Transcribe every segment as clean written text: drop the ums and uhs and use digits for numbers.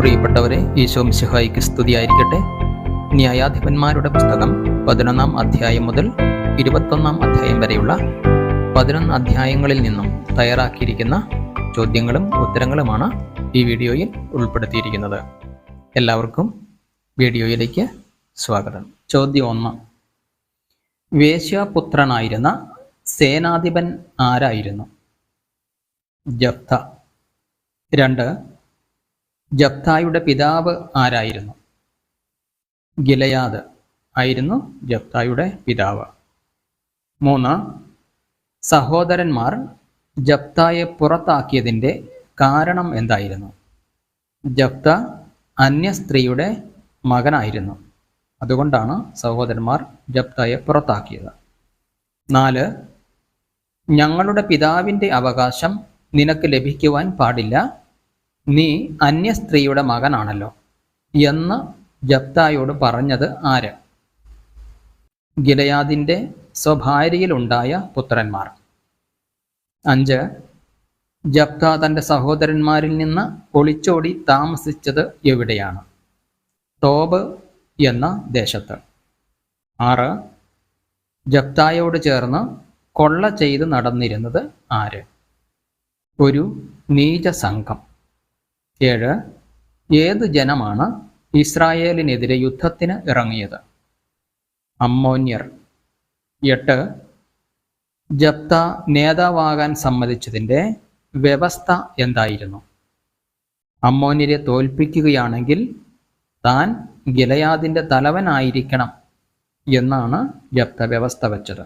പ്രിയപ്പെട്ടവരെ, ഈശോ മിശിഹായിക്ക് സ്തുതിയായിരിക്കട്ടെ. ന്യായാധിപന്മാരുടെ പുസ്തകം 11-ാം അധ്യായം മുതൽ 21-ാം അധ്യായം വരെയുള്ള 11 അധ്യായങ്ങളിൽ നിന്നും തയ്യാറാക്കിയിരിക്കുന്ന ചോദ്യങ്ങളും ഉത്തരങ്ങളുമാണ് ഈ വീഡിയോയിൽ ഉൾപ്പെടുത്തിയിരിക്കുന്നത്. എല്ലാവർക്കും വീഡിയോയിലേക്ക് സ്വാഗതം. ചോദ്യം 1. വേശ്യാപുത്രനായിരുന്ന സേനാധിപൻ ആരായിരുന്നു? ജഫ്ത. 2. ജഫ്തായുടെ പിതാവ് ആരായിരുന്നു? ഗിലെയാദ് ആയിരുന്നു ജഫ്തായുടെ പിതാവ്. 3. സഹോദരന്മാർ ജഫ്തായെ പുറത്താക്കിയതിൻ്റെ കാരണം എന്തായിരുന്നു? ജഫ്ത അന്യസ്ത്രീയുടെ മകനായിരുന്നു, അതുകൊണ്ടാണ് സഹോദരന്മാർ ജഫ്തായെ പുറത്താക്കിയത്. 4. ഞങ്ങളുടെ പിതാവിൻ്റെ അവകാശം നിനക്ക് ലഭിക്കുവാൻ പാടില്ല, നീ അന്യസ്ത്രീയുടെ മകനാണല്ലോ എന്ന് ജഫ്തായോട് പറഞ്ഞത് ആര്? ഗിലെയാദിൻ്റെ സ്വഭാര്യയിലുണ്ടായ പുത്രന്മാർ. 5. ജഫ്ത തൻ്റെ സഹോദരന്മാരിൽ നിന്ന് ഒളിച്ചോടി താമസിച്ചത് എവിടെയാണ്? തോബ് എന്ന ദേശത്ത്. 6. ജഫ്തായോട് ചേർന്ന് കൊള്ള ചെയ്ത് നടന്നിരുന്നത് ആര്? ഒരു നീച സംഘം. 7. ഏത് ജനമാണ് ഇസ്രായേലിനെതിരെ യുദ്ധത്തിന് ഇറങ്ങിയത്? അമ്മോന്യർ. 8. ജഫ്ത നേതാവാകാൻ സമ്മതിച്ചതിൻ്റെ വ്യവസ്ഥ എന്തായിരുന്നു? അമ്മോന്യരെ തോൽപ്പിക്കുകയാണെങ്കിൽ താൻ ഗിലെയാദിൻ്റെ തലവനായിരിക്കണം എന്നാണ് ജഫ്ത വ്യവസ്ഥ വച്ചത്.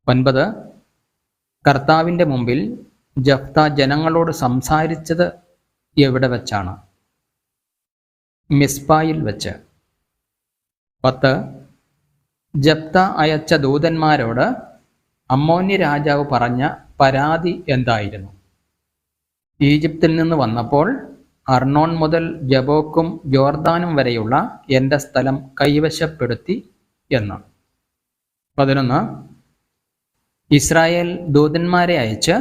9. കർത്താവിൻ്റെ മുമ്പിൽ ജഫ്ത ജനങ്ങളോട് സംസാരിച്ചത് എവിടെ വച്ചാണ്? മിസ്പായിൽ വെച്ച്. 10. ജഫ്ത അയച്ച ദൂതന്മാരോട് അമ്മോന്യ രാജാവ് പറഞ്ഞ പരാതി എന്തായിരുന്നു? ഈജിപ്തിൽ നിന്ന് വന്നപ്പോൾ അർണോൺ മുതൽ ജബോക്കും ജോർദാനും വരെയുള്ള എൻ്റെ സ്ഥലം കൈവശപ്പെടുത്തി എന്ന്. 11. ഇസ്രായേൽ ദൂതന്മാരെ അയച്ച്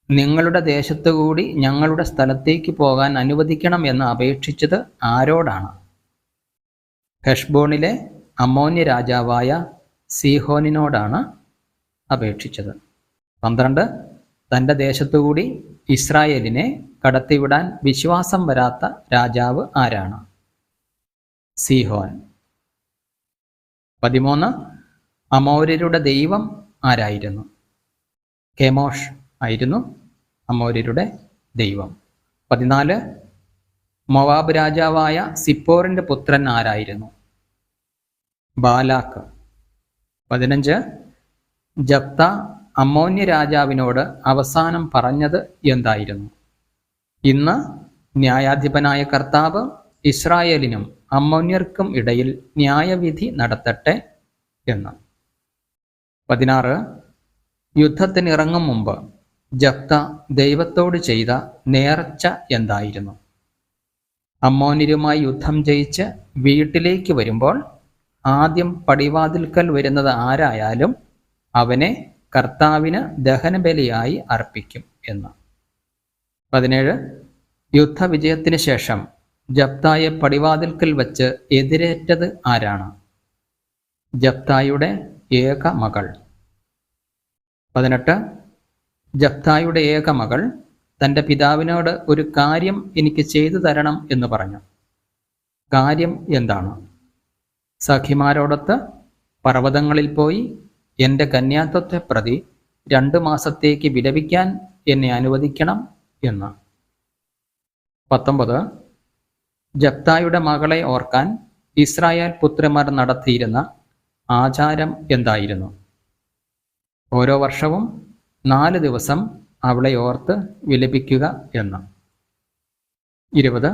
നിങ്ങളുടെ ദേശത്തുകൂടി ഞങ്ങളുടെ സ്ഥലത്തേക്ക് പോകാൻ അനുവദിക്കണം എന്ന് അപേക്ഷിച്ചത് ആരോടാണ്? ഹെഷ്ബോണിലെ അമ്മോന്യ രാജാവായ സീഹോനിനോടാണ് അപേക്ഷിച്ചത്. 12. തൻ്റെ ദേശത്തുകൂടി ഇസ്രായേലിനെ കടത്തിവിടാൻ വിശ്വാസം വരാത്ത രാജാവ് ആരാണ്? സീഹോൻ. 13. അമോര്യരുടെ ദൈവം ആരായിരുന്നു? കെമോഷ് ആയിരുന്നു അമോര്യരുടെ ദൈവം. 14. മോവാബ് രാജാവായ സിപ്പോറിൻ്റെ പുത്രൻ ആരായിരുന്നു? ബാലാക്ക്. 15. ജഫ്ത അമ്മോന്യ രാജാവിനോട് അവസാനം പറഞ്ഞത് എന്തായിരുന്നു? ഇന്ന് ന്യായാധിപനായ കർത്താവ് ഇസ്രായേലിനും അമ്മോന്യർക്കും ഇടയിൽ ന്യായവിധി നടത്തട്ടെ എന്ന്. 16. യുദ്ധത്തിനിറങ്ങും മുമ്പ് ജഫ്ത ദൈവത്തോട് ചെയ്ത നേർച്ച എന്തായിരുന്നു? അമ്മോന്യരുമായി യുദ്ധം ജയിച്ച് വീട്ടിലേക്ക് വരുമ്പോൾ ആദ്യം പടിവാതിൽക്കൽ വരുന്നത് ആരായാലും അവനെ കർത്താവിന് ദഹനബലിയായി അർപ്പിക്കും എന്ന്. 17. യുദ്ധവിജയത്തിന് ശേഷം ജഫ്തായെ പടിവാതിൽക്കൽ വച്ച് എതിരേറ്റത് ആരാണ്? ജഫ്തായുടെ ഏക മകൾ. 18. ജഫ്തായുടെ ഏക മകൾ തൻ്റെ പിതാവിനോട് ഒരു കാര്യം എനിക്ക് ചെയ്തു തരണം എന്ന് പറഞ്ഞു. കാര്യം എന്താണ്? സഖിമാരോടൊത്ത് പർവ്വതങ്ങളിൽ പോയി എൻ്റെ കന്യാത്വത്തെ പ്രതി 2 മാസത്തേക്ക് വിലപിക്കാൻ എന്നെ അനുവദിക്കണം എന്ന്. 19. ജഫ്തായുടെ മകളെ ഓർക്കാൻ ഇസ്രായേൽ പുത്രിമാർ നടത്തിയിരുന്ന ആചാരം എന്തായിരുന്നു? ഓരോ വർഷവും 4 ദിവസം അവളെ ഓർത്ത് വിലപിക്കുക എന്ന്. 20.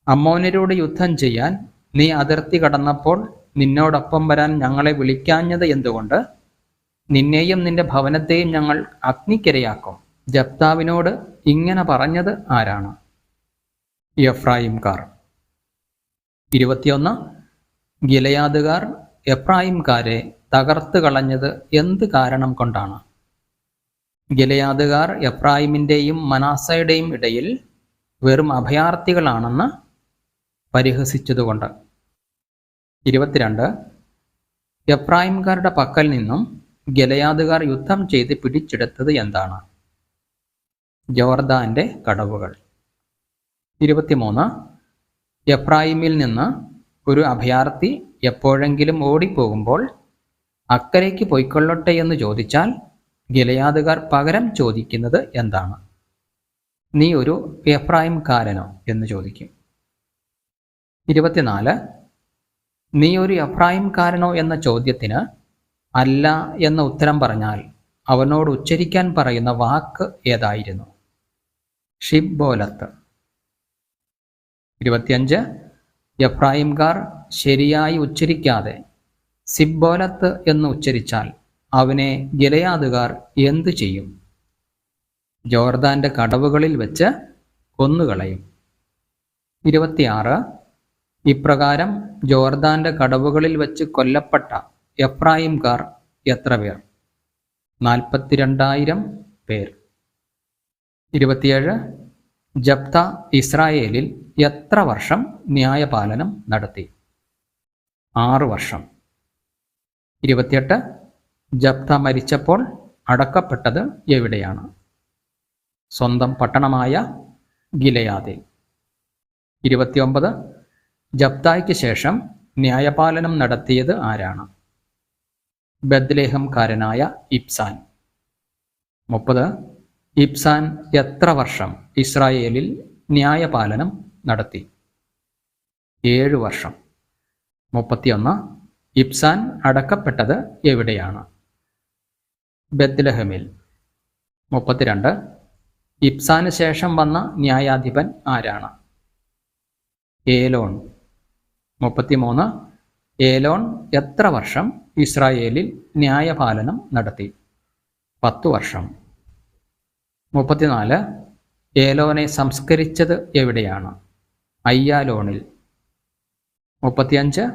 അമ്മോന്യരോട് യുദ്ധം ചെയ്യാൻ നീ അതിർത്തി കടന്നപ്പോൾ നിന്നോടൊപ്പം വരാൻ ഞങ്ങളെ വിളിക്കാഞ്ഞത് എന്തുകൊണ്ട്? നിന്നെയും നിന്റെ ഭവനത്തെയും ഞങ്ങൾ അഗ്നിക്കിരയാക്കും. ജഫ്താവിനോട് ഇങ്ങനെ പറഞ്ഞത് ആരാണ്? എഫ്രായിംകാർ. 21. ഗിലെയാദുകാർ എഫ്രായിംകാരെ തകർത്ത് കളഞ്ഞത് എന്ത് കാരണം കൊണ്ടാണ്? ഗിലെയാദുകാർ എഫ്രായിമിൻ്റെയും മനാസയുടെയും ഇടയിൽ വെറും അഭയാർത്ഥികളാണെന്ന് പരിഹസിച്ചതുകൊണ്ട്. 22. എഫ്രായിംകാരുടെ പക്കൽ നിന്നും ഗിലെയാദുകാർ യുദ്ധം ചെയ്ത് പിടിച്ചെടുത്തത് എന്താണ്? ജോർദാന്റെ കടവുകൾ. 23. എഫ്രായിമിൽ നിന്ന് ഒരു അഭയാർത്ഥി എപ്പോഴെങ്കിലും ഓടിപ്പോകുമ്പോൾ അക്കരയ്ക്ക് പൊയ്ക്കൊള്ളട്ടെ എന്ന് ചോദിച്ചാൽ ഗിലെയാദുകാർ പകരം ചോദിക്കുന്നത് എന്താണ്? നീ ഒരു എഫ്രായിംകാരനോ എന്ന് ചോദിക്കും. 24. നീ ഒരു എഫ്രായിംകാരനോ എന്ന ചോദ്യത്തിന് അല്ല എന്ന ഉത്തരം പറഞ്ഞാൽ അവനോട് ഉച്ചരിക്കാൻ പറയുന്ന വാക്ക് ഏതായിരുന്നു? ഷിബ്ബോലത്ത്. 25. എഫ്രായിംകാർ ശരിയായി ഉച്ചരിക്കാതെ സിബ്ബോലത്ത് എന്ന് ഉച്ചരിച്ചാൽ അവനെ ഗിലെയാദുകാർ എന്തു ചെയ്യും? ജോർദാന്റെ കടവുകളിൽ വെച്ച് കൊന്നുകളയും. 26. ഇപ്രകാരം ജോർദാന്റെ കടവുകളിൽ വെച്ച് കൊല്ലപ്പെട്ട എഫ്രായിംകാർ എത്ര പേർ? 42,000 പേർ. 27. ജപ്ത ഇസ്രായേലിൽ എത്ര വർഷം ന്യായപാലനം നടത്തി? 6 വർഷം. 28. ജപ്ത മരിച്ചപ്പോൾ അടക്കപ്പെട്ടത് എവിടെയാണ്? സ്വന്തം പട്ടണമായ ഗിലെയാദിൽ. 29. ജപ്തായ്ക്ക് ശേഷം ന്യായപാലനം നടത്തിയത് ആരാണ്? ബത്ലഹേംകാരനായ ഇബ്സാൻ. 30. ഇബ്സാൻ എത്ര വർഷം ഇസ്രായേലിൽ ന്യായപാലനം നടത്തി? 7 വർഷം. 31. ഇബ്സാൻ അടക്കപ്പെട്ടത് എവിടെയാണ്? ബത്ലഹേമിൽ. 32. ഇബ്സാന് ശേഷം വന്ന ന്യായാധിപൻ ആരാണ്? ഏലോൺ. 33. ഏലോൺ എത്ര വർഷം ഇസ്രായേലിൽ ന്യായപാലനം നടത്തി? 10 വർഷം. 34. ഏലോനെ സംസ്കരിച്ചത് എവിടെയാണ്? അയ്യാലോണിൽ. 35.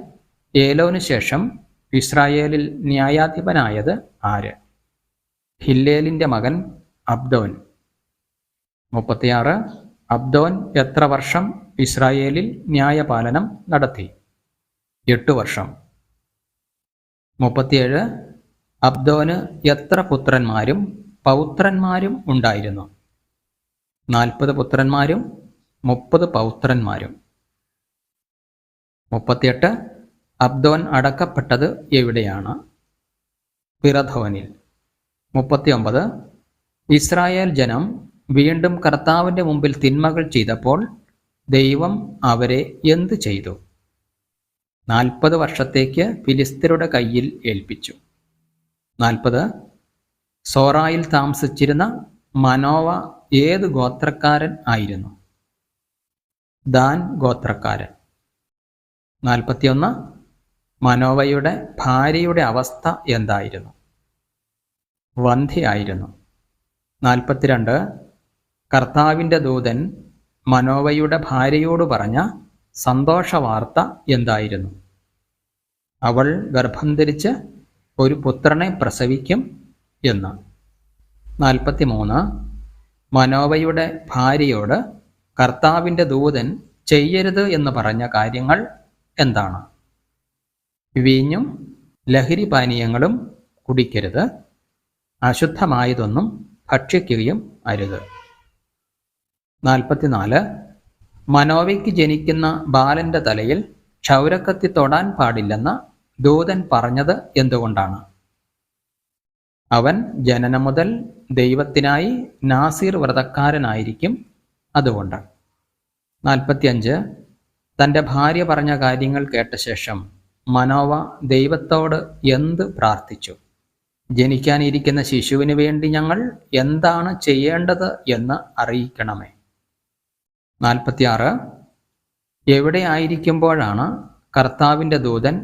ഏലോന് ശേഷം ഇസ്രായേലിൽ ന്യായാധിപനായത് ആര്? ഹില്ലേലിന്റെ മകൻ അബ്ദോൻ. 36. അബ്ദോൻ എത്ര വർഷം ഇസ്രായേലിൽ ന്യായപാലനം നടത്തി? 8 വർഷം. 37. അബ്ദോന് എത്ര പുത്രന്മാരും പൗത്രന്മാരും ഉണ്ടായിരുന്നു? 40 പുത്രന്മാരും 30 പൗത്രന്മാരും. 38. അബ്ദോൻ അടക്കപ്പെട്ടത് എവിടെയാണ്? പിറഥോനിൽ. 39. ഇസ്രായേൽ ജനം വീണ്ടും കർത്താവിൻ്റെ മുമ്പിൽ തിന്മകൾ ചെയ്തപ്പോൾ ദൈവം അവരെ എന്ത് ചെയ്തു? 40 വർഷത്തേക്ക് ഫിലിസ്ത്യരുടെ കയ്യിൽ ഏൽപ്പിച്ചു. 40. സോറായിൽ താമസിച്ചിരുന്ന മനോവ ഏത് ഗോത്രക്കാരൻ ആയിരുന്നു? ദാൻ ഗോത്രക്കാരൻ. 41. മനോവയുടെ ഭാര്യയുടെ അവസ്ഥ എന്തായിരുന്നു? വന്ധ്യയായിരുന്നു. 42. കർത്താവിൻ്റെ ദൂതൻ മനോവയുടെ ഭാര്യയോട് പറഞ്ഞ സന്തോഷവാർത്ത എന്തായിരുന്നു? അവൾ ഗർഭം ധരിച്ച് ഒരു പുത്രനെ പ്രസവിക്കും എന്ന്. 43. മനോവയുടെ ഭാര്യയോട് കർത്താവിൻ്റെ ദൂതൻ ചെയ്യരുത് എന്ന് പറഞ്ഞ കാര്യങ്ങൾ എന്താണ്? വീഞ്ഞും ലഹരി പാനീയങ്ങളും കുടിക്കരുത്, അശുദ്ധമായതൊന്നും ഭക്ഷിക്കുകയും അരുത്. 44. മനോവയ്ക്ക് ജനിക്കുന്ന ബാലന്റെ തലയിൽ ക്ഷൗരക്കത്തി തൊടാൻ പാടില്ലെന്ന് ദൂതൻ പറഞ്ഞത് എന്തുകൊണ്ടാണ്? അവൻ ജനനം മുതൽ ദൈവത്തിനായി നാസീർ വ്രതക്കാരനായിരിക്കും, അതുകൊണ്ട്. 45. തൻ്റെ ഭാര്യ പറഞ്ഞ കാര്യങ്ങൾ കേട്ട ശേഷം മനോവ ദൈവത്തോട് എന്ത് പ്രാർത്ഥിച്ചു? ജനിക്കാനിരിക്കുന്ന ശിശുവിന് വേണ്ടി ഞങ്ങൾ എന്താണ് ചെയ്യേണ്ടത് എന്ന് അറിയിക്കണമേ. 46. എവിടെ ആയിരിക്കുമ്പോഴാണ് കർത്താവിൻ്റെ ദൂതൻ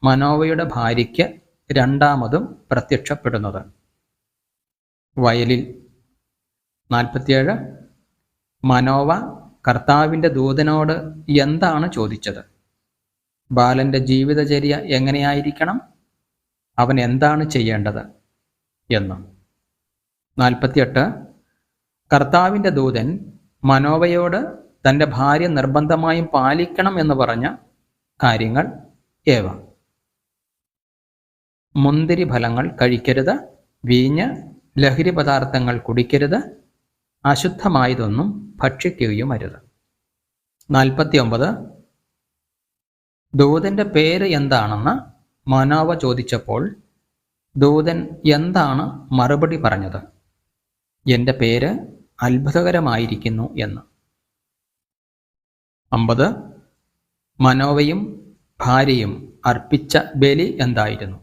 മനോവയുടെ ഭാര്യയ്ക്ക് രണ്ടാമതും പ്രത്യക്ഷപ്പെടുന്നത്? വയലിൽ. 47. മനോവ കർത്താവിൻ്റെ ദൂതനോട് എന്താണ് ചോദിച്ചത്? ബാലന്റെ ജീവിതചര്യ എങ്ങനെയായിരിക്കണം, അവൻ എന്താണ് ചെയ്യേണ്ടത് എന്ന്. 48. കർത്താവിൻ്റെ ദൂതൻ മനോവയോട് തൻ്റെ ഭാര്യ നിർബന്ധമായും പാലിക്കണം എന്ന് പറഞ്ഞ കാര്യങ്ങൾ ഏവ? മുന്തിരി ഫലങ്ങൾ കഴിക്കരുത്, വീഞ്ഞ്, ലഹരി പദാർത്ഥങ്ങൾ കുടിക്കരുത്, അശുദ്ധമായതൊന്നും ഭക്ഷിക്കുകയും അരുത്. 49. ദൂതൻ്റെ പേര് എന്താണെന്ന് മനോവ ചോദിച്ചപ്പോൾ ദൂതൻ എന്താണ് മറുപടി പറഞ്ഞത്? എൻ്റെ പേര് അത്ഭുതകരമായിരിക്കുന്നു എന്ന്. 50. മനോവയും ഭാര്യയും അർപ്പിച്ച ബലി എന്തായിരുന്നു?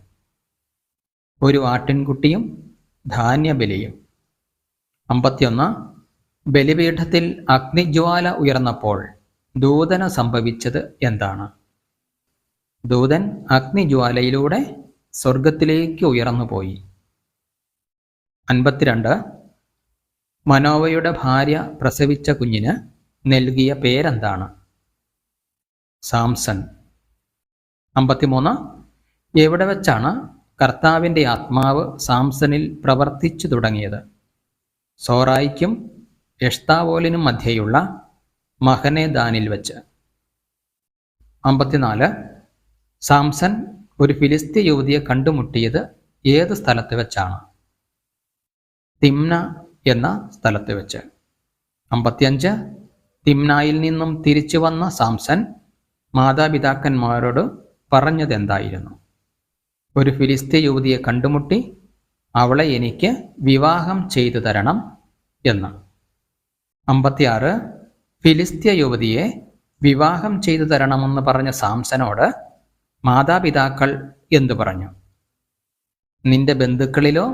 ഒരു ആട്ടിൻകുട്ടിയും ധാന്യബലിയും. 51. ബലിപീഠത്തിൽ അഗ്നിജ്വാല ഉയർന്നപ്പോൾ ദൂതന് സംഭവിച്ചത് എന്താണ്? ദൂതൻ അഗ്നിജ്വാലയിലൂടെ സ്വർഗത്തിലേക്ക് ഉയർന്നുപോയി. 52. മനോവയുടെ ഭാര്യ പ്രസവിച്ച കുഞ്ഞിന് നൽകിയ പേരെന്താണ്? സാംസൺ. 53. എവിടെ വെച്ചാണ് കർത്താവിൻ്റെ ആത്മാവ് സാംസണിൽ പ്രവർത്തിച്ചു തുടങ്ങിയത്? സോറായിക്കും എഷ്താവോലിനും മധ്യേയുള്ള മഹനേദാനിൽ വെച്ച്. 54. സാംസൺ ഒരു ഫിലിസ്ത്യ യുവതിയെ കണ്ടുമുട്ടിയത് ഏത് സ്ഥലത്ത് വെച്ചാണ്? തിമ്ന എന്ന സ്ഥലത്ത് വെച്ച്. 55. തിമ്നായിൽ നിന്നും തിരിച്ചു വന്ന സാംസൺ മാതാപിതാക്കന്മാരോട് പറഞ്ഞതെന്തായിരുന്നു? ഒരു ഫിലിസ്ത്യ യുവതിയെ കണ്ടുമുട്ടി അവളെ എനിക്ക് വിവാഹം ചെയ്തു തരണം എന്ന്. 56. ഫിലിസ്ത്യ യുവതിയെ വിവാഹം ചെയ്തു തരണമെന്ന് പറഞ്ഞ സാംസനോട് മാതാപിതാക്കൾ എന്തു പറഞ്ഞു? നിന്റെ ബന്ധുക്കളിലോ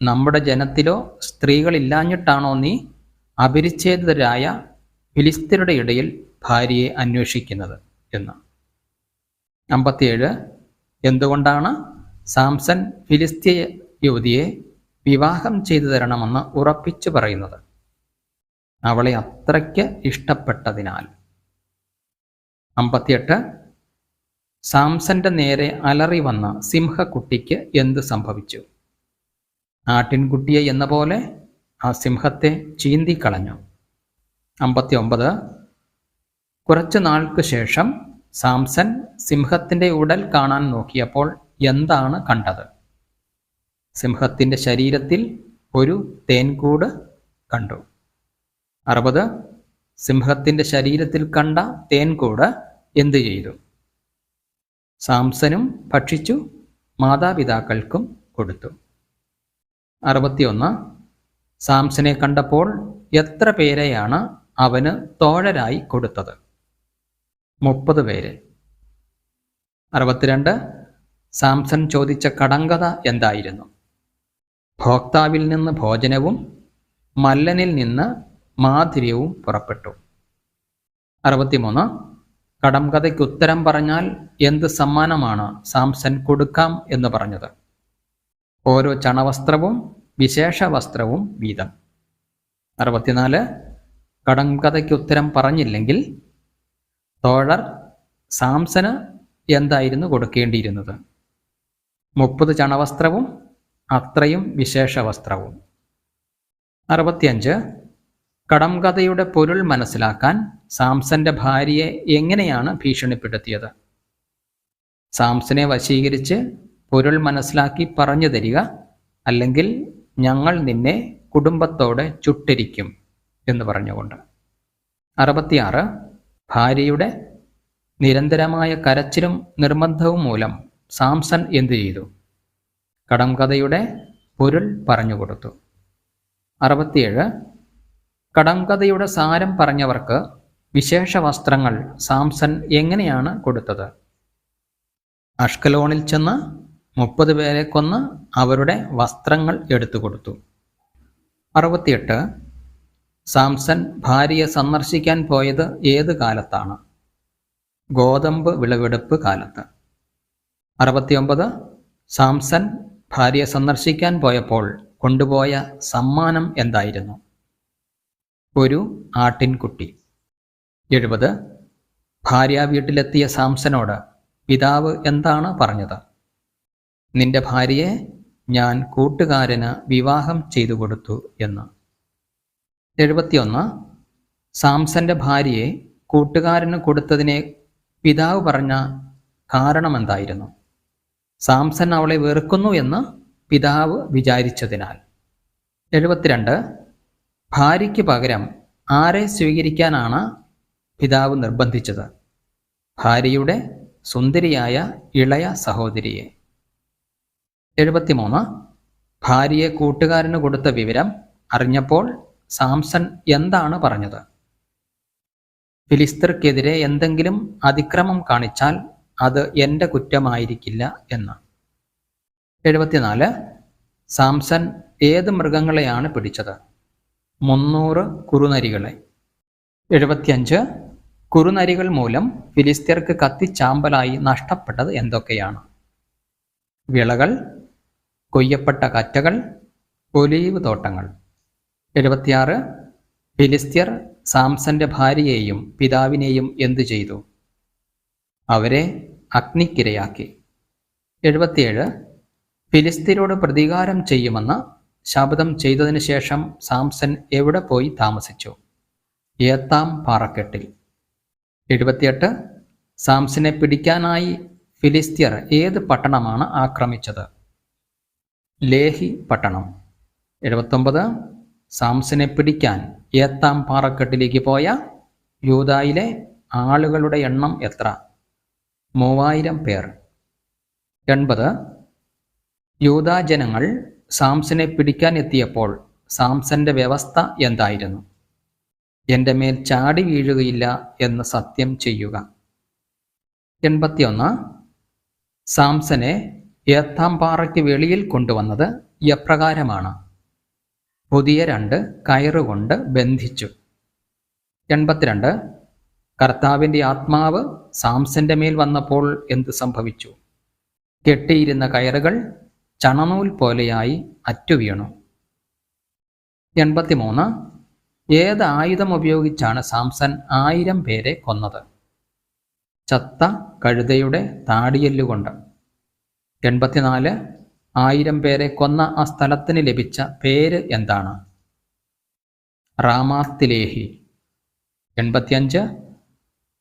നമ്മുടെ ജനത്തിലോ സ്ത്രീകളില്ലാഞ്ഞിട്ടാണോ നീ അപരിച്ഛേദിതരായ ഫിലിസ്ത്യരുടെ ഇടയിൽ ഭാര്യയെ അന്വേഷിക്കുന്നത് എന്ന്. 57. എന്തുകൊണ്ടാണ് സാംസൺ ഫിലിസ്ത്യ യുവതിയെ വിവാഹം ചെയ്തു തരണമെന്ന് ഉറപ്പിച്ചു പറയുന്നത്? അവളെ അത്രയ്ക്ക് ഇഷ്ടപ്പെട്ടതിനാൽ. 58. സാംസന്റെ നേരെ അലറി വന്ന സിംഹക്കുട്ടിക്ക് എന്ത് സംഭവിച്ചു? ആട്ടിൻകുട്ടിയെ എന്ന പോലെ ആ സിംഹത്തെ ചീന്തിക്കളഞ്ഞു. 59. കുറച്ചു നാൾക്ക് ശേഷം സാംസൺ സിംഹത്തിൻ്റെ ഉടൽ കാണാൻ നോക്കിയപ്പോൾ എന്താണ് കണ്ടത്? സിംഹത്തിൻ്റെ ശരീരത്തിൽ ഒരു തേൻകൂട് കണ്ടു. 60. സിംഹത്തിൻ്റെ ശരീരത്തിൽ കണ്ട തേൻകൂട് എന്തു ചെയ്തു? സാംസനും ഭക്ഷിച്ചു, മാതാപിതാക്കൾക്കും കൊടുത്തു. 61. സാംസനെ കണ്ടപ്പോൾ എത്ര പേരെയാണ് അവന് തോഴരായി കൊടുത്തത്? 30 പേരെ. 62. സാംസൺ ചോദിച്ച കടങ്കഥ എന്തായിരുന്നു? ഭോക്താവിൽ നിന്ന് ഭോജനവും മല്ലനിൽ നിന്ന് മാധുര്യവും പുറപ്പെട്ടു. 63. കടംകഥയ്ക്ക് ഉത്തരം പറഞ്ഞാൽ എന്ത് സമ്മാനമാണ് സാംസൺ കൊടുക്കാം എന്ന് പറഞ്ഞത്? ഓരോ ചണവസ്ത്രവും വിശേഷ വസ്ത്രവും വീതം. 64. കടംകഥയ്ക്ക് ഉത്തരം പറഞ്ഞില്ലെങ്കിൽ തോഴർ സാംസന് എന്തായിരുന്നു കൊടുക്കേണ്ടിയിരുന്നത്? 30 ചണവസ്ത്രവും അത്രയും വിശേഷ വസ്ത്രവും. 65. കടംകഥയുടെ പൊരുൾ മനസ്സിലാക്കാൻ സാംസന്റെ ഭാര്യയെ എങ്ങനെയാണ് ഭീഷണിപ്പെടുത്തിയത്? സാംസനെ വശീകരിച്ച് പൊരുൾ മനസ്സിലാക്കി പറഞ്ഞു തരിക, അല്ലെങ്കിൽ ഞങ്ങൾ നിന്നെ കുടുംബത്തോടെ ചുട്ടരിക്കും എന്ന് പറഞ്ഞുകൊണ്ട്. 66. ഭാര്യയുടെ നിരന്തരമായ കരച്ചിലും നിർബന്ധവും മൂലം സാംസൺ എന്തു ചെയ്തു? കടംകഥയുടെ പൊരുൾ പറഞ്ഞുകൊടുത്തു. 67. കടംകഥയുടെ സാരം പറഞ്ഞവർക്ക് വിശേഷ വസ്ത്രങ്ങൾ സാംസൺ എങ്ങനെയാണ് കൊടുത്തത്? അഷ്കലോണിൽ ചെന്ന് 30 പേരെ കൊന്ന് അവരുടെ വസ്ത്രങ്ങൾ എടുത്തു കൊടുത്തു. 68. സാംസൺ ഭാര്യയെ സന്ദർശിക്കാൻ പോയത് ഏത് കാലത്താണ്? ഗോതമ്പ് വിളവെടുപ്പ് കാലത്ത്. 69. സാംസൺ ഭാര്യയെ സന്ദർശിക്കാൻ പോയപ്പോൾ കൊണ്ടുപോയ സമ്മാനം എന്തായിരുന്നു? ഒരു ആട്ടിൻകുട്ടി. 70. ഭാര്യ വീട്ടിലെത്തിയ സാംസനോട് പിതാവ് എന്താണ് പറഞ്ഞത്? നിന്റെ ഭാര്യയെ ഞാൻ കൂട്ടുകാരന് വിവാഹം ചെയ്തു കൊടുത്തു എന്ന്. 71. സാംസന്റെ ഭാര്യയെ കൂട്ടുകാരന് കൊടുത്തതിനെ പിതാവ് പറഞ്ഞ കാരണമെന്തായിരുന്നു? സാംസൺ അവളെ വെറുക്കുന്നു എന്ന് പിതാവ് വിചാരിച്ചതിനാൽ. 72. ഭാര്യയ്ക്ക് പകരം ആരെ സ്വീകരിക്കാനാണ് പിതാവ് നിർബന്ധിച്ചത്? ഭാര്യയുടെ സുന്ദരിയായ ഇളയ സഹോദരിയെ. 73. ഭാര്യയെ കൂട്ടുകാരന് കൊടുത്ത വിവരം അറിഞ്ഞപ്പോൾ സാംസൺ എന്താണ് പറഞ്ഞത്? ഫിലിസ്ത്യർക്കെതിരെ എന്തെങ്കിലും അതിക്രമം കാണിച്ചാൽ അത് എൻ്റെ കുറ്റമായിരിക്കില്ല എന്ന്. 74. സാംസൺ ഏത് മൃഗങ്ങളെയാണ് പിടിച്ചത്? 300 കുറുനരികളെ. 75. കുറുനരികൾ മൂലം ഫിലിസ്ത്യർക്ക് കത്തിച്ചാമ്പലായി നഷ്ടപ്പെട്ടത് എന്തൊക്കെയാണ്? വിളകൾ, കൊയ്യപ്പെട്ട കറ്റകൾ, ഒലീവ് തോട്ടങ്ങൾ. 76. ഫിലിസ്ത്യർ സാംസന്റെ ഭാര്യയെയും പിതാവിനെയും എന്തു ചെയ്തു? അവരെ അഗ്നിക്കിരയാക്കി. 77. ഫിലിസ്ത്യരോട് പ്രതികാരം ചെയ്യുമെന്ന് ശപഥം ചെയ്തതിനു ശേഷം സാംസൺ എവിടെ പോയി താമസിച്ചു? ഏത്താം പാറക്കെട്ടിൽ. 78. സാംസനെ പിടിക്കാനായി ഫിലിസ്ത്യർ ഏത് പട്ടണമാണ് ആക്രമിച്ചത്? ലേഹി പട്ടണം. 79. സാംസനെ പിടിക്കാൻ ഏത്താം പാറക്കെട്ടിലേക്ക് പോയ യൂദായിലെ ആളുകളുടെ എണ്ണം എത്ര? 3000 പേർ. 80. യൂദാ ജനങ്ങൾ സാംസനെ പിടിക്കാൻ എത്തിയപ്പോൾ സാംസന്റെ വ്യവസ്ഥ എന്തായിരുന്നു? എൻ്റെ മേൽ ചാടി വീഴുകയില്ല എന്ന് സത്യം ചെയ്യുക. 81. സാംസനെ ഏത്താം പാറയ്ക്ക് വെളിയിൽ കൊണ്ടുവന്നത് എപ്രകാരമാണ്? പുതിയ 2 കയറുകൊണ്ട് ബന്ധിച്ചു. 82. കർത്താവിൻ്റെ ആത്മാവ് സാംസന്റെ മേൽ വന്നപ്പോൾ എന്ത് സംഭവിച്ചു? കെട്ടിയിരുന്ന കയറുകൾ ചണനൂൽ പോലെയായി അറ്റുവീണു. 83. ഏത് ആയുധം ഉപയോഗിച്ചാണ് സാംസൺ 1000 പേരെ കൊന്നത്? ചത്ത കഴുതയുടെ താടിയെല്ലുകൊണ്ട്. 84. 1000 പേരെ കൊന്ന ആ സ്ഥലത്തിന് ലഭിച്ച പേര് എന്താണ്? റാമാത്തിലേഹി. 85.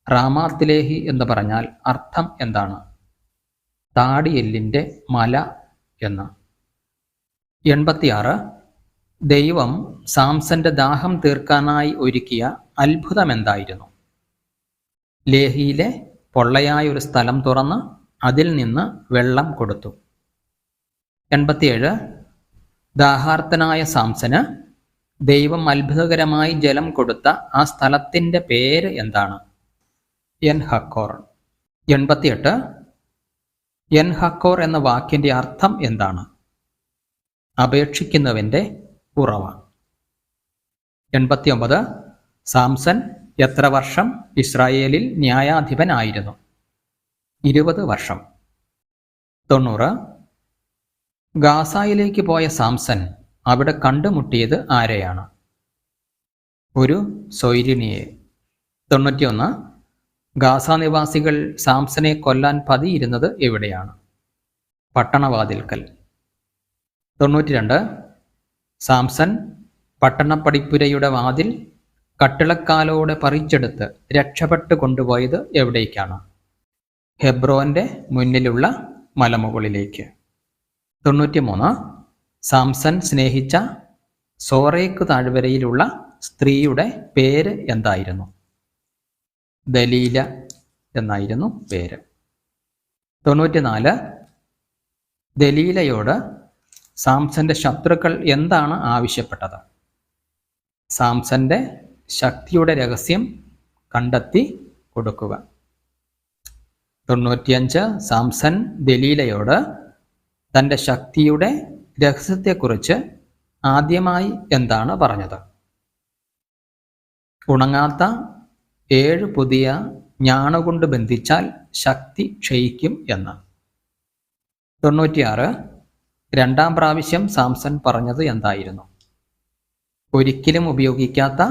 റാമാത്തിലേഹി എന്ന് പറഞ്ഞാൽ അർത്ഥം എന്താണ്? താടിയെല്ലിൻ്റെ മല എന്ന്. 86. ദൈവം സാംസന്റെ ദാഹം തീർക്കാനായി ഒരുക്കിയ അത്ഭുതം എന്തായിരുന്നു? ലേഹിയിലെ പൊള്ളയായ ഒരു സ്ഥലം തുറന്ന് അതിൽ നിന്ന് വെള്ളം കൊടുത്തു. 87. ദാഹാർത്തനായ സാംസന് ദൈവം അത്ഭുതകരമായി ജലം കൊടുത്ത ആ സ്ഥലത്തിൻ്റെ പേര് എന്താണ്? എൻ ഹക്കോർ. 88. എൻ ഹക്കോർ എന്ന വാക്കിൻ്റെ അർത്ഥം എന്താണ്? അപേക്ഷിക്കുന്നവൻ്റെ ഉറവ. 89. സാംസൺ എത്ര വർഷം ഇസ്രായേലിൽ ന്യായാധിപനായിരുന്നു? 20 വർഷം. 90. ഗാസായിലേക്ക് പോയ സാംസൺ അവിടെ കണ്ടുമുട്ടിയത് ആരെയാണ്? ഒരു സ്വൈരിണിയെ. 91. ഗാസ നിവാസികൾ സാംസനെ കൊല്ലാൻ പതിയിരുന്നത് എവിടെയാണ്? പട്ടണവാതിൽക്കൽ. 92. സാംസൺ പട്ടണപ്പടിപ്പുരയുടെ വാതിൽ കട്ടിളക്കാലോടെ പറിച്ചെടുത്ത് രക്ഷപ്പെട്ടു കൊണ്ടുപോയത് എവിടേക്കാണ്? ഹെബ്രോന്റെ മുന്നിലുള്ള മലമുകളിലേക്ക്. 93. സാംസൺ സ്നേഹിച്ച സോറേക്ക് താഴ്വരയിലുള്ള സ്ത്രീയുടെ പേര് എന്തായിരുന്നു? ദലീല എന്നായിരുന്നു പേര്. 94. ദലീലയോട് സാംസന്റെ ശത്രുക്കൾ എന്താണ് ആവശ്യപ്പെട്ടത്? സാംസന്റെ ശക്തിയുടെ രഹസ്യം കണ്ടെത്തി കൊടുക്കുക. 95. സാംസൺ ദലീലയോട് തൻ്റെ ശക്തിയുടെ രഹസ്യത്തെക്കുറിച്ച് ആദ്യമായി എന്താണ് പറഞ്ഞത്? ഉണങ്ങാത്ത 7 പുതിയ ഞാണുകൊണ്ട് ബന്ധിച്ചാൽ ശക്തി ക്ഷയിക്കും എന്ന്. 96. രണ്ടാം പ്രാവശ്യം സാംസൺ പറഞ്ഞത് എന്തായിരുന്നു? ഒരിക്കലും ഉപയോഗിക്കാത്ത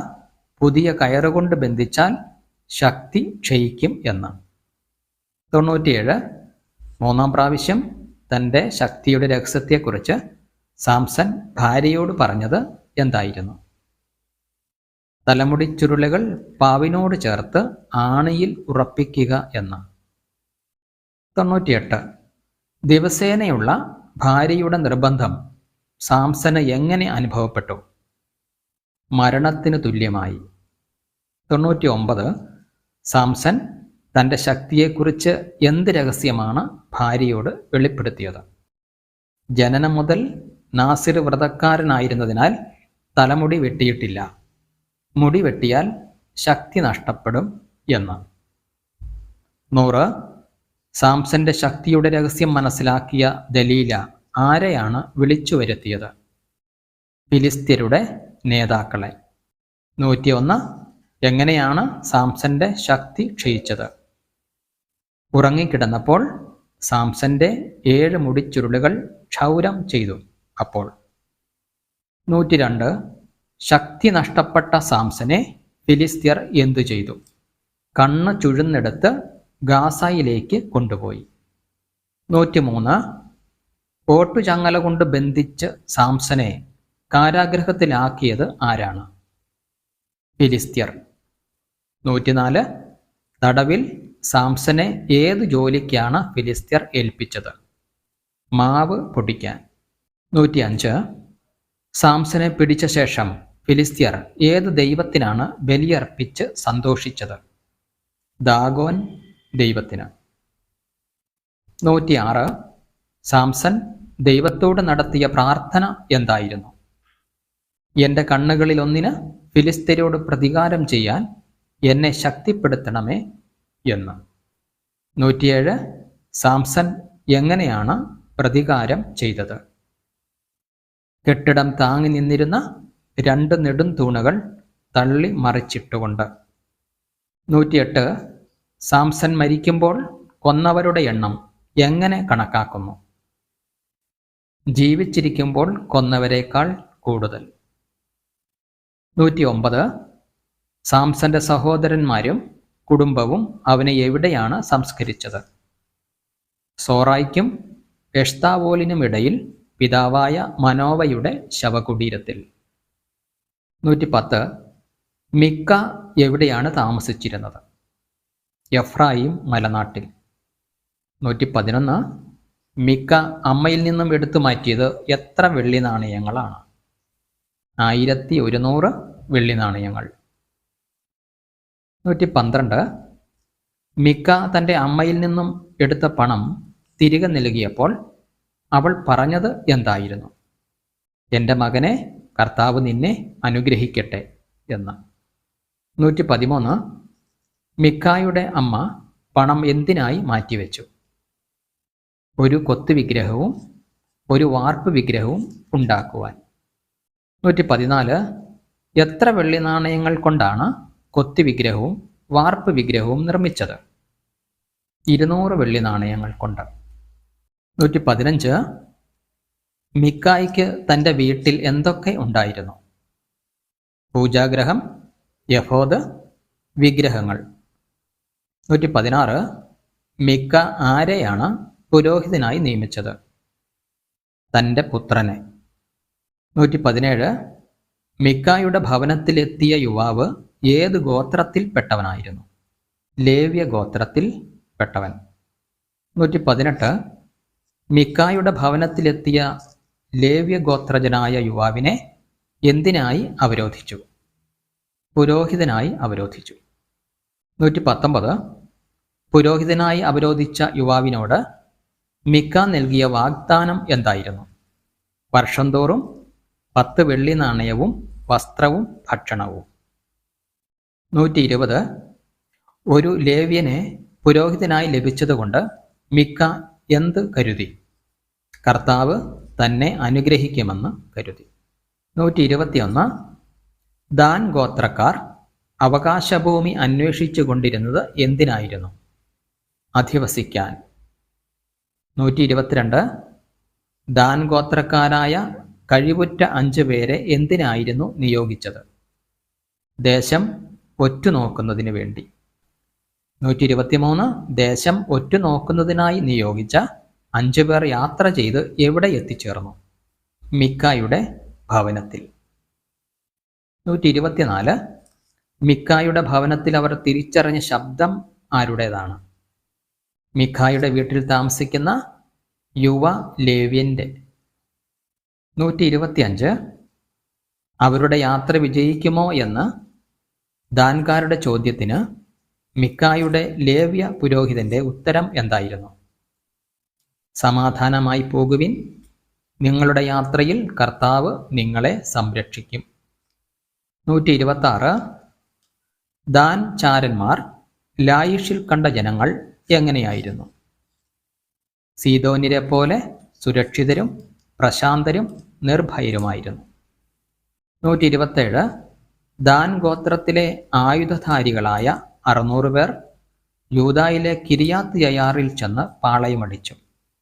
പുതിയ കയറുകൊണ്ട് ബന്ധിച്ചാൽ ശക്തി ക്ഷയിക്കും എന്ന്. 97. മൂന്നാം പ്രാവശ്യം തൻ്റെ ശക്തിയുടെ രഹസ്യത്തെക്കുറിച്ച് സാംസൺ ഭാര്യയോട് പറഞ്ഞത് എന്തായിരുന്നു? തലമുടി ചുരുളുകൾ പാവിനോട് ചേർത്ത് ആണിയിൽ ഉറപ്പിക്കുക എന്ന്. 98. ദിവസേനയുള്ള ഭാര്യയുടെ നിർബന്ധം സാംസന് എങ്ങനെ അനുഭവപ്പെട്ടു? മരണത്തിന് തുല്യമായി. 99. സാംസൺ തൻ്റെ ശക്തിയെക്കുറിച്ച് എന്ത് രഹസ്യമാണ് ഭാര്യയോട് വെളിപ്പെടുത്തിയത്? ജനനം മുതൽ നാസിർ വ്രതക്കാരനായിരുന്നതിനാൽ തലമുടി വെട്ടിയിട്ടില്ല. മുടി വെട്ടിയാൽ ശക്തി നഷ്ടപ്പെടും എന്ന്. 100. സാംസന്റെ ശക്തിയുടെ രഹസ്യം മനസ്സിലാക്കിയ ദലീല ആരെയാണ് വിളിച്ചു വരുത്തിയത്? ഫിലിസ്ത്യരുടെ നേതാക്കളെ. 101. എങ്ങനെയാണ് സാംസന്റെ ശക്തി ക്ഷയിച്ചത്? ഉറങ്ങിക്കിടന്നപ്പോൾ സാംസന്റെ 7 മുടിച്ചുരുളുകൾ ക്ഷൗരം ചെയ്തു. അപ്പോൾ. 102. ശക്തി നഷ്ടപ്പെട്ട സാംസനെ ഫിലിസ്ത്യർ എന്തു ചെയ്തു? കണ്ണ് ചുഴുന്നെടുത്ത് ഗാസയിലേക്ക് കൊണ്ടുപോയി. 103. ഓട്ടുചങ്ങല കൊണ്ട് ബന്ധിച്ച് സാംസനെ കാരാഗൃഹത്തിലാക്കിയത് ആരാണ്? ഫിലിസ്ത്യർ. 104. തടവിൽ സാംസനെ ഏതു ജോലിക്കാണ് ഫിലിസ്ത്യർ ഏൽപ്പിച്ചത്? മാവ് പൊടിക്കാൻ. 105. സാംസനെ പിടിച്ച ശേഷം ഫിലിസ്ത്യർ ഏത് ദൈവത്തിനാണ് ബലിയർപ്പിച്ച് സന്തോഷിച്ചത്? ദാഗോൻ ദൈവത്തിന്. 106. സാംസൺ ദൈവത്തോട് നടത്തിയ പ്രാർത്ഥന എന്തായിരുന്നു? എൻ്റെ കണ്ണുകളിലൊന്നിന് ഫിലിസ്ത്യരോട് പ്രതികാരം ചെയ്യാൻ എന്നെ ശക്തിപ്പെടുത്തണമേ എന്ന്. 107. സാംസൺ എങ്ങനെയാണ് പ്രതികാരം ചെയ്തത്? കെട്ടിടം താങ്ങി നിന്നിരുന്ന 2 നെടും തൂണുകൾ തള്ളി മറിച്ചിട്ടുകൊണ്ട്. 108. സാംസൺ മരിക്കുമ്പോൾ കൊന്നവരുടെ എണ്ണം എങ്ങനെ കണക്കാക്കുന്നു? ജീവിച്ചിരിക്കുമ്പോൾ കൊന്നവരെക്കാൾ കൂടുതൽ. 109. സാംസന്റെ സഹോദരന്മാരും കുടുംബവും അവനെ എവിടെയാണ് സംസ്കരിച്ചത്? സോറായ്ക്കും എഷ്താവോലിനുമിടയിൽ പിതാവായ മനോവയുടെ ശവകുടീരത്തിൽ. 110. മിക്ക എവിടെയാണ് താമസിച്ചിരുന്നത്? എഫ്രായിം മലനാട്ടിൽ. 111. മിക്ക അമ്മയിൽ നിന്നും എടുത്തു മാറ്റിയത് എത്ര വെള്ളി നാണയങ്ങളാണ്? 1100 വെള്ളി നാണയങ്ങൾ. 112. മിക്ക തൻ്റെ അമ്മയിൽ നിന്നും എടുത്ത പണം തിരികെ നൽകിയപ്പോൾ അവൾ പറഞ്ഞത് എന്തായിരുന്നു? എൻ്റെ മകനെ, കർത്താവ് നിന്നെ അനുഗ്രഹിക്കട്ടെ എന്ന്. 113. മിക്കായുടെ അമ്മ പണം എന്തിനായി മാറ്റിവെച്ചു? ഒരു കൊത്തു വിഗ്രഹവും ഒരു വാർപ്പ് വിഗ്രഹവും ഉണ്ടാക്കുവാൻ. 114. എത്ര വെള്ളി നാണയങ്ങൾ കൊണ്ടാണ് കൊത്തു വിഗ്രഹവും വാർപ്പ് വിഗ്രഹവും നിർമ്മിച്ചത്? 200 വെള്ളി നാണയങ്ങൾ കൊണ്ട്. 115. മിക്കായ്ക്ക് തൻ്റെ വീട്ടിൽ എന്തൊക്കെ ഉണ്ടായിരുന്നു? പൂജാഗ്രഹം, യഹോദ്, വിഗ്രഹങ്ങൾ. 116. മിക്ക ആരെയാണ് പുരോഹിതനായി നിയമിച്ചത്? തൻ്റെ പുത്രനെ. 117. മിക്കായുടെ ഭവനത്തിലെത്തിയ യുവാവ് ഏത് ഗോത്രത്തിൽ പെട്ടവനായിരുന്നു? ലേവ്യ ഗോത്രത്തിൽ പെട്ടവൻ. 118. മിക്കായുടെ ഭവനത്തിലെത്തിയ ലേവ്യ ഗോത്രജനായ യുവാവിനെ എന്തിനായി അവരോധിച്ചു? പുരോഹിതനായി അവരോധിച്ചു. 119. പുരോഹിതനായി അവരോധിച്ച യുവാവിനോട് മിക്ക നൽകിയ വാഗ്ദാനം എന്തായിരുന്നു? വർഷം തോറും 10 വെള്ളി നാണയവും വസ്ത്രവും ഭക്ഷണവും. 120. ഒരു ലേവ്യനെ പുരോഹിതനായി ലഭിച്ചതുകൊണ്ട് മിക്ക എന്ത് കരുതി? കർത്താവ് തന്നെ അനുഗ്രഹിക്കുമെന്ന് കരുതി. 121. ദാൻ ഗോത്രക്കാർ അവകാശഭൂമി അന്വേഷിച്ചു കൊണ്ടിരുന്നത് എന്തിനായിരുന്നു? അധിവസിക്കാൻ. 122. ദാൻ ഗോത്രക്കാരായ കഴിവുറ്റ 5 പേരെ എന്തിനായിരുന്നു നിയോഗിച്ചത്? ദേശം ഒറ്റുനോക്കുന്നതിന് വേണ്ടി. 123. ദേശം ഒറ്റുനോക്കുന്നതിനായി നിയോഗിച്ച 5 പേർ യാത്ര ചെയ്ത് എവിടെ എത്തിച്ചേർന്നു? മിക്കായുടെ ഭവനത്തിൽ. 124. മിക്കായുടെ ഭവനത്തിൽ അവർ തിരിച്ചറിഞ്ഞ ശബ്ദം ആരുടേതാണ്? മിക്കായുടെ വീട്ടിൽ താമസിക്കുന്ന യുവ ലേവ്യന്റെ. 125. അവരുടെ യാത്ര വിജയിക്കുമോ എന്ന് ദാൻകാരുടെ ചോദ്യത്തിന് മിക്കായുടെ ലേവ്യ പുരോഹിതന്റെ ഉത്തരം എന്തായിരുന്നു? സമാധാനമായി പോകുവിൻ, നിങ്ങളുടെ യാത്രയിൽ കർത്താവ് നിങ്ങളെ സംരക്ഷിക്കും. 126. ദാൻ ചാരന്മാർ ലായിഷിൽ കണ്ട ജനങ്ങൾ എങ്ങനെയായിരുന്നു? സീദോന്യരെ പോലെ സുരക്ഷിതരും പ്രശാന്തരും നിർഭയരുമായിരുന്നു. 127. ദാൻ ഗോത്രത്തിലെ ആയുധധാരികളായ 600 പേർ യൂദായിലെ കിരിയാത്ത് യയാറിൽ ചെന്ന് പാളയമടിച്ചു.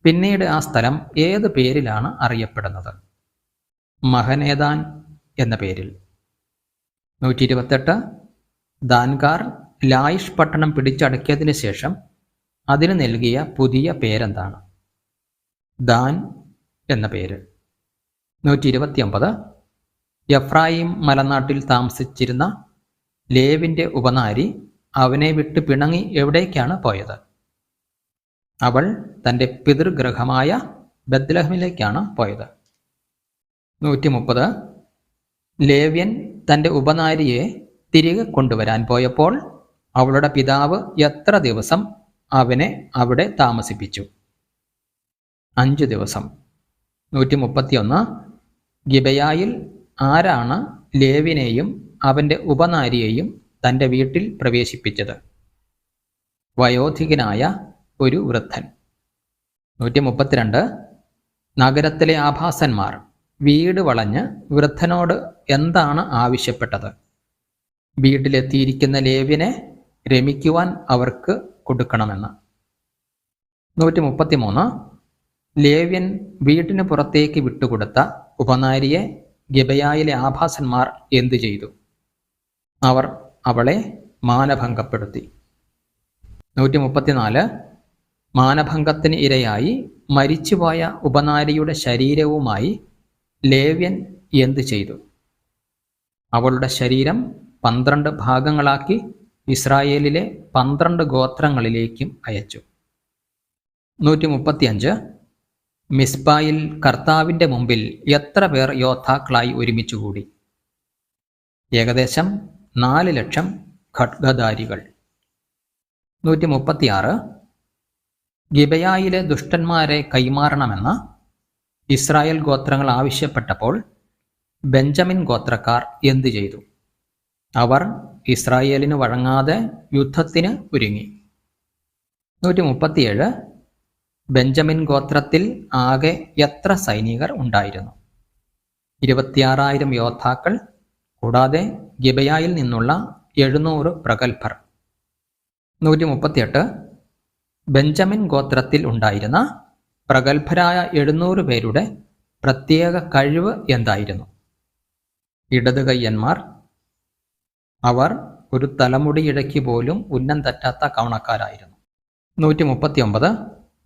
പിന്നീട് ആ സ്ഥലം ഏത് പേരിലാണ് അറിയപ്പെടുന്നത്? മഹനേദാൻ എന്ന പേരിൽ. 128. ദാൻകാർ ലായിഷ് പട്ടണം പിടിച്ചടക്കിയതിന് ശേഷം അതിന് നൽകിയ പുതിയ പേരെന്താണ്? ദാൻ എന്ന പേര്. 129. എഫ്രായിം മലനാട്ടിൽ താമസിച്ചിരുന്ന ലേവിന്റെ ഉപനാരി അവനെ വിട്ട് പിണങ്ങി എവിടേക്കാണ് പോയത്? അവൾ തൻ്റെ പിതൃഗ്രഹമായ ബത്ലഹമിലേക്കാണ് പോയത്. 130. ലേവ്യൻ തൻ്റെ ഉപനാരിയെ തിരികെ കൊണ്ടുവരാൻ പോയപ്പോൾ അവളുടെ പിതാവ് എത്ര ദിവസം അവനെ അവിടെ താമസിപ്പിച്ചു? 5 ദിവസം. 131. ഗിബയായിൽ ആരാണ് ലേവിനെയും അവൻ്റെ ഉപനാരിയെയും തൻ്റെ വീട്ടിൽ പ്രവേശിപ്പിച്ചത്? വയോധികനായ ഒരു വൃദ്ധൻ. 132. നഗരത്തിലെ ആഭാസന്മാർ വീട് വളഞ്ഞ് വൃദ്ധനോട് എന്താണ് ആവശ്യപ്പെട്ടത്? വീട്ടിലെത്തിയിരിക്കുന്ന ലേവ്യനെ രമിക്കുവാൻ അവർക്ക് കൊടുക്കണമെന്ന്. 133. ലേവ്യൻ വീട്ടിന് പുറത്തേക്ക് വിട്ടുകൊടുത്ത ഉപനാരിയെ ഗിബയായിലെ ആഭാസന്മാർ എന്തു ചെയ്തു? അവർ അവളെ മാനഭംഗപ്പെടുത്തി. 134. മാനഭംഗത്തിന് ഇരയായി മരിച്ചുപോയ ഉപനാരിയുടെ ശരീരവുമായി ലേവ്യൻ എന്തു ചെയ്തു? അവളുടെ ശരീരം 12 ഭാഗങ്ങളാക്കി ഇസ്രായേലിലെ 12 ഗോത്രങ്ങളിലേക്കും അയച്ചു. 135. മിസ്പായിൽ കർത്താവിൻ്റെ മുമ്പിൽ എത്ര പേർ യോദ്ധാക്കളായി ഒരുമിച്ചുകൂടി? ഏകദേശം 4 ലക്ഷം ഖഡ്ഗധാരികൾ. 136. ഗിബയായിലെ ദുഷ്ടന്മാരെ കൈമാറണമെന്ന് ഇസ്രായേൽ ഗോത്രങ്ങൾ ആവശ്യപ്പെട്ടപ്പോൾ ബെഞ്ചമിൻ ഗോത്രക്കാർ എന്തു ചെയ്തു? അവർ ഇസ്രായേലിന് വഴങ്ങാതെ യുദ്ധത്തിന് ഒരുങ്ങി. 137. ബെഞ്ചമിൻ ഗോത്രത്തിൽ ആകെ എത്ര സൈനികർ ഉണ്ടായിരുന്നു? 26,000 യോദ്ധാക്കൾ, കൂടാതെ ഗിബയായിൽ നിന്നുള്ള 700 പ്രഗത്ഭർ. 138. ബെഞ്ചമിൻ ഗോത്രത്തിൽ ഉണ്ടായിരുന്ന പ്രഗത്ഭരായ 700 പേരുടെ പ്രത്യേക കഴിവ് എന്തായിരുന്നു? ഇടത് കയ്യന്മാർ. അവർ ഒരു തലമുടിയിഴയ്ക്ക് പോലും ഉന്നം തെറ്റാത്ത കവണക്കാരായിരുന്നു. 139.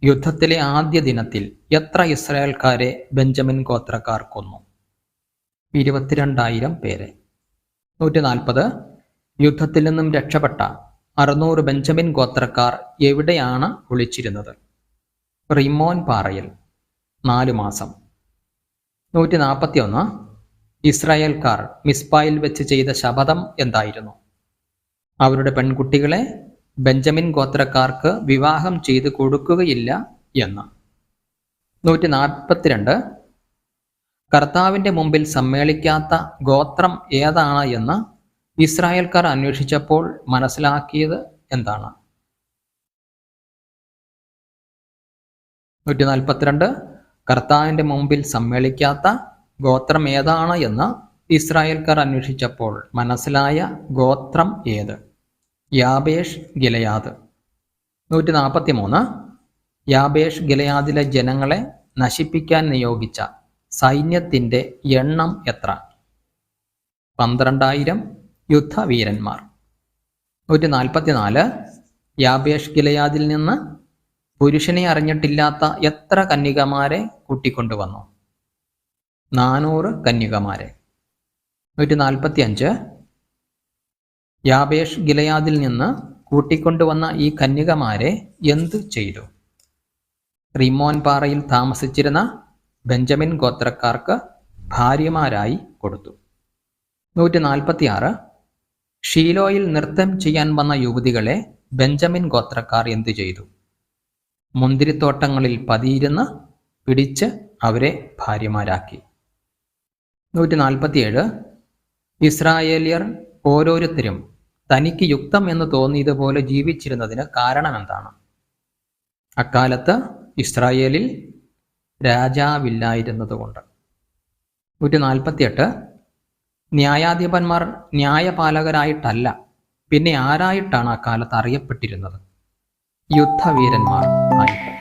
യുദ്ധത്തിലെ ആദ്യ ദിനത്തിൽ എത്ര ഇസ്രായേൽക്കാരെ ബെഞ്ചമിൻ ഗോത്രക്കാർ കൊന്നു? 22,000 പേരെ. 140. യുദ്ധത്തിൽ നിന്നും രക്ഷപ്പെട്ട 600 ബെഞ്ചമിൻ ഗോത്രക്കാർ എവിടെയാണ് ഒളിച്ചിരുന്നത്? റിമോൻ പാറയിൽ 4 മാസം. 141. ഇസ്രായേൽക്കാർ മിസ്പായിൽ വെച്ച് ചെയ്ത ശപഥം എന്തായിരുന്നു? അവരുടെ പെൺകുട്ടികളെ ബെഞ്ചമിൻ ഗോത്രക്കാർക്ക് വിവാഹം ചെയ്തു കൊടുക്കുകയില്ല എന്ന്. 142. കർത്താവിൻ്റെ മുമ്പിൽ സമ്മേളിക്കാത്ത ഗോത്രം ഏതാണ് എന്ന് ഇസ്രായേൽക്കാർ അന്വേഷിച്ചപ്പോൾ മനസ്സിലാക്കിയത് എന്താണ്? 142. കർത്താവിൻ്റെ മുമ്പിൽ സമ്മേളിക്കാത്ത ഗോത്രം ഏതാണ് എന്ന് ഇസ്രായേൽക്കാർ അന്വേഷിച്ചപ്പോൾ മനസ്സിലായ ഗോത്രം ഏത്? യാബേഷ് ഗിലെയാദ്. 143. യാബേഷ് ഗിലെയാദിലെ ജനങ്ങളെ നശിപ്പിക്കാൻ നിയോഗിച്ച സൈന്യത്തിൻ്റെ എണ്ണം എത്ര? 12,000 യുദ്ധവീരന്മാർ. 144. യാബേഷ് ഗിലെയാദിൽ നിന്ന് പുരുഷനെ അറിഞ്ഞിട്ടില്ലാത്ത എത്ര കന്യകമാരെ കൂട്ടിക്കൊണ്ടുവന്നു? 400 കന്യകമാരെ. 145. യാബേഷ് ഗിലയാദിൽ നിന്ന് കൂട്ടിക്കൊണ്ടുവന്ന ഈ കന്യകമാരെ എന്തു ചെയ്തു? റിമ്മോൻ പാറയിൽ താമസിച്ചിരുന്ന ബെഞ്ചമിൻ ഗോത്രക്കാർക്ക് ഭാര്യമാരായി കൊടുത്തു. 146. ഷീലോയിൽ നൃത്തം ചെയ്യാൻ വന്ന യുവതികളെ ബെഞ്ചമിൻ ഗോത്രക്കാർ എന്തു ചെയ്തു? മുന്തിരിത്തോട്ടങ്ങളിൽ പതിയിരുന്ന് പിടിച്ച് അവരെ ഭാര്യമാരാക്കി. 147. ഇസ്രായേലിയർ ഓരോരുത്തരും തനിക്ക് യുക്തം എന്ന് തോന്നിയതുപോലെ ജീവിച്ചിരുന്നതിന് കാരണമെന്താണ്? അക്കാലത്ത് ഇസ്രായേലിൽ രാജാവില്ലായിരുന്നതുകൊണ്ട്. 148. ന്യായാധിപന്മാർ ന്യായപാലകരായിട്ടല്ല പിന്നെ ആരായിട്ടാണ് അക്കാലത്ത് അറിയപ്പെട്ടിരുന്നത്? യുദ്ധവീരന്മാർ ആയിട്ട്.